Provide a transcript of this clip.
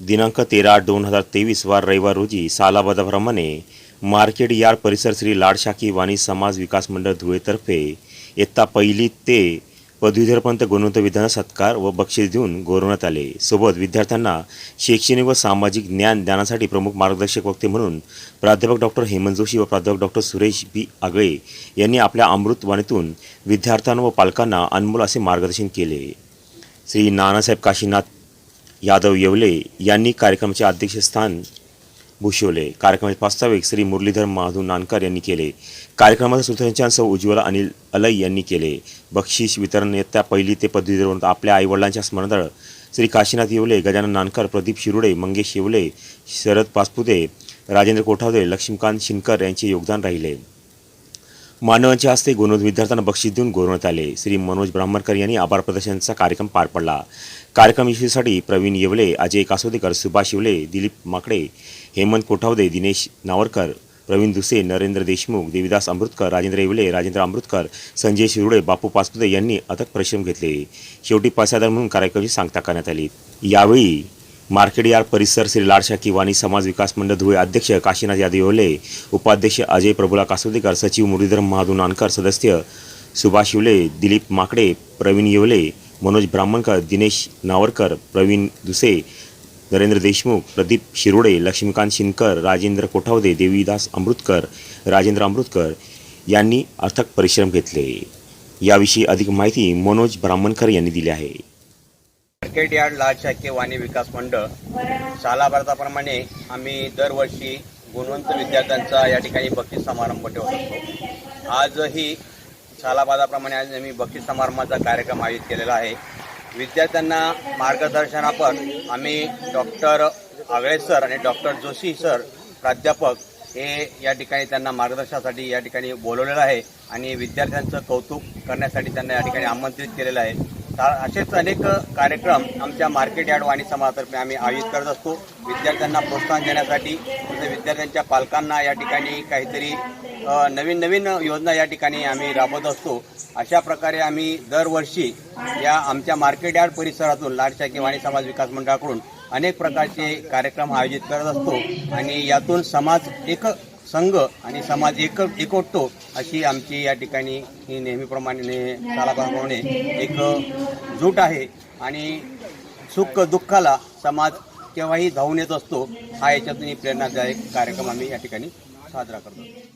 दिनांक 13/8/2023 वार रविवार रोजी सालाबादाप्रमाणे मार्केट यार्ड परिसर श्री लाड शाखी वाणी समाज विकास मंडळ धुळेतर्फे इयत्ता पहिली ते पदवीधरपर्यंत गुणवंत विद्यार्थ्यांना सत्कार व बक्षीस देऊन गौरवण्यात आले। सोबत विद्यार्थ्यांना शैक्षणिक व सामाजिक ज्ञानासाठी प्रमुख मार्गदर्शक वक्ते म्हणून प्राध्यापक डॉक्टर हेमंत जोशी व प्राध्यापक डॉक्टर सुरेश बी आगळे यांनी आपल्या अमृतवाणीतून विद्यार्थ्यांना व पालकांना अनमोल असे मार्गदर्शन केले। श्री नानासाहेब काशीनाथ यादव येवले यांनी कार्यक्रमाचे अध्यक्षस्थान भूषवले। कार्यक्रमाचे प्रास्ताविक श्री मुरलीधर माधू नानकर यांनी केले। कार्यक्रमाचे सूत्रसंचालन सौ उज्ज्वला अनिल अलई यांनी केले। बक्षीस वितरण इयत्ता पहिली ते पदवीधर आपल्या आईवडिलांच्या स्मरणार्थ श्री काशीनाथ येवले, गजानन नानकर, प्रदीप शिरुडे, मंगेश येवले, शरद पासपुते, राजेंद्र कोठावदे, लक्ष्मीकांत शिनकर यांचे योगदान राहिले। मान्यवरांच्या हस्ते गुणवंत विद्यार्थ्यांना बक्षीस देऊन गौरवण्यात आले। श्री मनोज ब्राह्मणकर यांनी आभार प्रदर्शनाचा कार्यक्रम पार पडला। कार्यक्रम यशस्वीसाठी प्रवीण येवले, अजय कासोदेकर, सुभाष येवले, दिलीप माकडे, हेमंत कोठावदे, दिनेश नावरकर, प्रवीण दुसे, नरेंद्र देशमुख, देविदास अमृतकर, राजेंद्र येवले, राजेंद्र अमृतकर, संजय शिरुडे, बापू पासपुते यांनी अथक परिश्रम घेतले। शेवटी पासादार म्हणून कार्यक्रमाची सांगता करण्यात आली। यावेळी मार्केट यार्ड परिसर श्री लाड शाखी वाणी समाज विकास मंडळ धुळे अध्यक्ष काशीनाथ यादव येवले, उपाध्यक्ष अजय प्रभुला कासोदेकर, सचिव मुरलीधर महादू नानकर, सदस्य सुभाष येवले, दिलीप माकडे, प्रवीण येवले, मनोज ब्राह्मणकर, दिनेश नावरकर, प्रवीण दुसे, नरेंद्र देशमुख, प्रदीप शिरुडे, लक्ष्मीकांत शिनकर, राजेंद्र कोठावदे, देवीदास अमृतकर, राजेंद्र अमृतकर यांनी अथक परिश्रम घेतले। याविषयी अधिक माहिती मनोज ब्राह्मणकर यांनी दिली आहे। मार्केट यार्ड लाड शाखी वाणी विकास मंडळ सालाबादाप्रमाणे आम्ही दरवर्षी गुणवंत विद्यार्थ्यांचा या ठिकाणी बक्षीस समारंभ ठेवत असतो। आजही सालाबादाप्रमाणे आज आम्ही बक्षीस समारंभाचा कार्यक्रम आयोजित केलेला आहे। विद्यार्थ्यांना मार्गदर्शनापर आम्ही डॉक्टर आगळे सर आणि डॉक्टर जोशी सर प्राध्यापक हे या ठिकाणी त्यांना मार्गदर्शनासाठी या ठिकाणी बोलवलेलं आहे आणि विद्यार्थ्यांचं कौतुक करण्यासाठी त्यांना या ठिकाणी आमंत्रित केलेलं आहे। असेच अनेक कार्यक्रम आमच्या मार्केट यार्ड वाणी समाजातर्फे आम्ही आयोजित करत असतो। विद्यार्थ्यांना प्रोत्साहन देण्यासाठी विद्यार्थ्यांच्या पालकांना या ठिकाणी काहीतरी नवीन नवीन योजना या ठिकाणी आम्ही राबवत असतो। अशा प्रकारे आम्ही दरवर्षी या आमच्या मार्केट यार्ड परिसरातून लाड शाखी वाणी समाज विकास मंडळाकडून अनेक प्रकारचे कार्यक्रम आयोजित करत असतो आणि यातून समाज एक संघ आणि समाज एकवटतो अशी आमची या ठिकाणी ही नेहमीप्रमाणे सालाबादाप्रमाणे एक जूट आहे आणि सुख दुःखाला समाज केव्हाही धावून येत असतो। हा याच्यातून प्रेरणादायक कार्यक्रम आम्ही या ठिकाणी साजरा करतो।